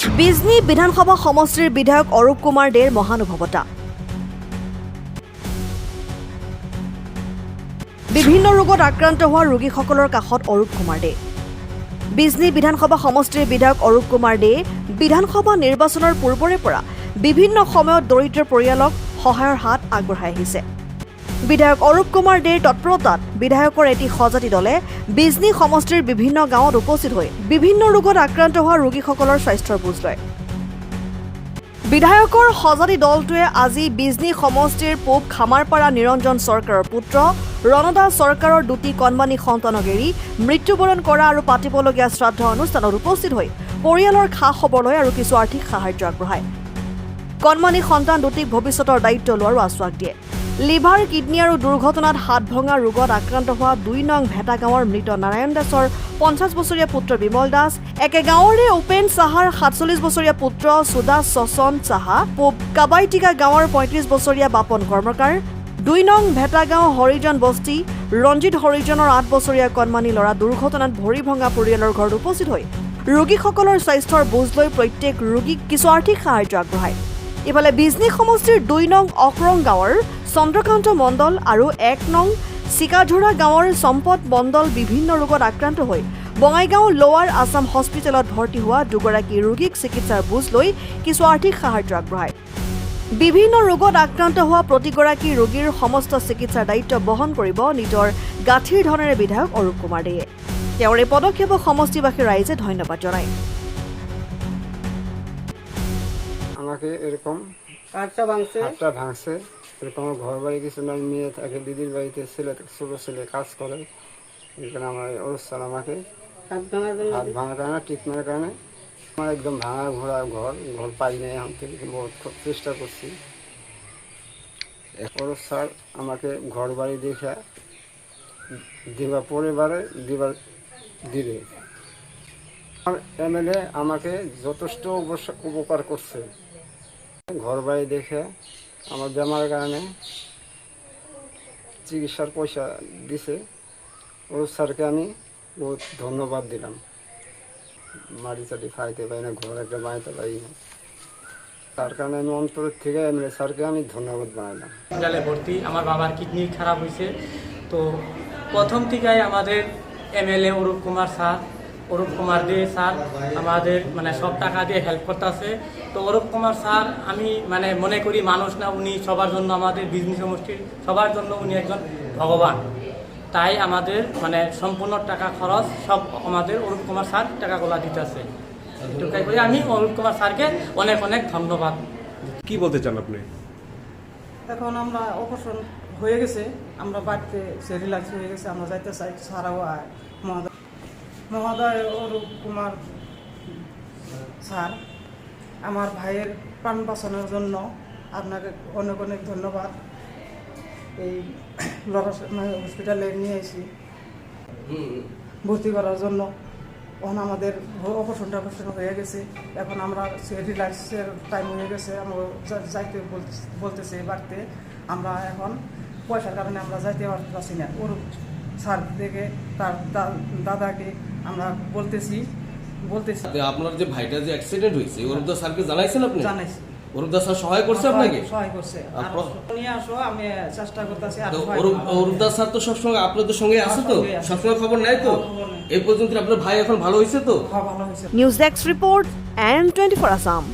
বিজনী বিধানসভা সমষ্টিৰ বিধায়ক অৰূপ কুমাৰ দেৰ মহানুভৱতা। বিভিন্ন ৰোগত আক্ৰান্ত হোৱা ৰোগীসকলৰ কাষত অৰূপ কুমাৰ দে। বিজনী বিধানসভা সমষ্টিৰ বিধায়ক অৰূপ কুমাৰ দে বিধানসভা নিৰ্বাচনৰ পূৰ্বৰে পৰা বিভিন্ন সময়ত দৰিদ্ৰ পৰিয়ালক সহায়ৰ হাত আগবঢ়াই আহিছে। বিধায়ক অৰূপ কুমাৰ দেৰ তৎপৰতাত বিধায়কৰ এটি সজাতি দলে বিজনী সমষ্টিৰ বিভিন্ন গাঁৱত উপস্থিত হৈ বিভিন্ন ৰোগত আক্ৰান্ত হোৱা ৰোগীসকলৰ স্বাস্থ্যৰ বুজ লয়। বিধায়কৰ সজাতি দলটোৱে আজি বিজনী সমষ্টিৰ পূব খামাৰপাৰা নিৰঞ্জন চৰকাৰৰ পুত্ৰ ৰণদাস চৰকাৰৰ দুটি কণমানি সন্তানক এৰি মৃত্যুবৰণ কৰা আৰু পাতিবলগীয়া শ্ৰাদ্ধ অনুষ্ঠানত উপস্থিত হৈ পৰিয়ালৰ খা খবৰ লয় আৰু কিছু আৰ্থিক সাহায্য আগবঢ়ায়। কণমানি সন্তান দুটিক ভৱিষ্যতৰ দায়িত্ব লোৱাৰো আশ্বাস দিয়ে। লিভাৰ কিডনী আৰু দুৰ্ঘটনাত হাত ভঙা ৰোগত আক্ৰান্ত হোৱা ২ নং ভেটা গাঁৱৰ মৃত নাৰায়ণ দাসৰ ৫০ বছৰীয়া পুত্ৰ বিমল দাস, একে গাঁৱৰে উপেন চাহাৰ ৪৭ বছৰীয়া পুত্ৰ সুদাস চচন চাহা, পূব কাবাইটিকা গাঁৱৰ ৩৫ বছৰীয়া বাপন কৰ্মকাৰ, ২ নং ভেটা গাঁও হৰিজন বস্তি ৰঞ্জিত হৰিজনৰ ৮ বছৰীয়া কণমানি ল'ৰা দুৰ্ঘটনাত ভৰি ভঙা পৰিয়ালৰ ঘৰত উপস্থিত হৈ ৰোগীসকলৰ স্বাস্থ্যৰ বুজ লৈ প্ৰত্যেক ৰোগীক কিছু আৰ্থিক সাহায্য আগবঢ়ায়। ইফালে বিজনী সমষ্টিৰ ২ নং অক্ৰং গাঁৱৰ চন্দ্ৰকান্ত মণ্ডল আৰু ১ নং চিকাঝোৰা গাঁৱৰ সম্পদ মণ্ডল বিভিন্ন ৰোগত আক্ৰান্ত হৈ বঙাইগাঁও লোৱাৰ আছাম হস্পিটেলত ভৰ্তি হোৱা দুগৰাকী ৰোগীক চিকিৎসাৰ বুজ লৈ কিছু আৰ্থিক সাহায্য আগবঢ়ায়। বিভিন্ন ৰোগত আক্ৰান্ত হোৱা প্ৰতিগৰাকী ৰোগীৰ সমস্ত চিকিৎসাৰ দায়িত্ব বহন কৰিব নিজৰ গাঁঠিৰ ধনেৰে বিধায়ক অৰূপ কুমাৰ দেয়ে। তেওঁৰ এই পদক্ষেপক সমষ্টিবাসী ৰাইজে ধন্যবাদ জনায়। আমাকে এরকম হাতটা ভাঙছে, এরকম ঘর বাড়ি কিছু না, মেয়ে থাকে দিদির বাড়িতে, ছেলে ছোট ছেলে কাজ করে, এখানে আমার অনুষ্ঠান আমাকে হাত ভাঙার কারণে ট্রিটমেন্টের কারণে আমার একদম ভাঙা ঘোরা ঘর পাই নাই। এখন থেকে বহুত চেষ্টা করছি। ওর স্যার আমাকে ঘর বাড়ি দেখে দিবার পরিবারে দিবে। আমার এমএলএ আমাকে যথেষ্ট উপকার করছে। ঘর বাড়ি দেখে আমার বেমারের কারণে চিকিৎসার পয়সা দিছে। ওর স্যারকে আমি বহুত ধন্যবাদ দিলাম। মাটি চাটি খাইতে পারি না, ঘর একটা বানাইতে পারি না, তার কারণে আমি অন্তরের থেকে এমএলএ স্যারকে আমি ধন্যবাদ জানাইলাম। হসপিটালে ভর্তি, আমার বাবার কিডনি খারাপ হয়েছে। তো প্রথম থেকেই আমাদের এমএলএ অরূপ কুমার দে স্যার আমাদের সব টাকা দিয়ে হেল্প করতেছে। তো অরূপ কুমার স্যার আমি মনে করি মানুষ না, উনি সবার জন্য, আমাদের বিজনেস সমষ্টির সবার জন্য উনি একজন ভগবান। তাই আমাদের সম্পূর্ণ টাকা খরচ সব আমাদের অরূপ কুমার স্যার টাকাগুলো দিতেছে। এটুকাই করে আমি অরূপ কুমার স্যারকে অনেক অনেক ধন্যবাদ। কি বলতে চান আপনি? এখন আমরা অপারেশন হয়ে গেছে, আমরা বাড়িতে সে রিল্যাক্স হয়ে গেছে, আমরা যাইতে চাই। ছাড়াও মহোদয় অরূপ কুমার স্যার আমার ভাইয়ের প্রাণ বাঁচানোর জন্য আপনাকে অনেক অনেক ধন্যবাদ। এই হসপিটালে নিয়ে এসে ভর্তি করার জন্য। এখন আমাদের অপারেশনটা হয়ে গেছে, এখন আমরা রিল্যাক্সের টাইম হয়ে গেছে, আমরা যাইতে বলতেছে বাড়িতে। আমরা এখন পয়সার কারণে আমরা যাইতে পারছি না। ওর স্যার থেকে তার দাদাকে আমরা বলতেছি। আপনার যে ভাইটা যে অ্যাক্সিডেন্ট হয়েছে, অরূপদাস স্যারকে জানাইছেন আপনি? জানাইছি। অরূপদাস স্যার সহায় করছে আপনাকে? সহায় করছে। নিয়ে আসো, আমি চেষ্টা করতেছি। অরূপদাস স্যার তো সবসময় আপনাদের সঙ্গে আছে, তো সবসময় খবর নেয় তো? এই পর্যন্ত আপনার ভাই এখন ভালো হয়েছে তো? ভালো হয়েছে। News desk report and 24 Assam।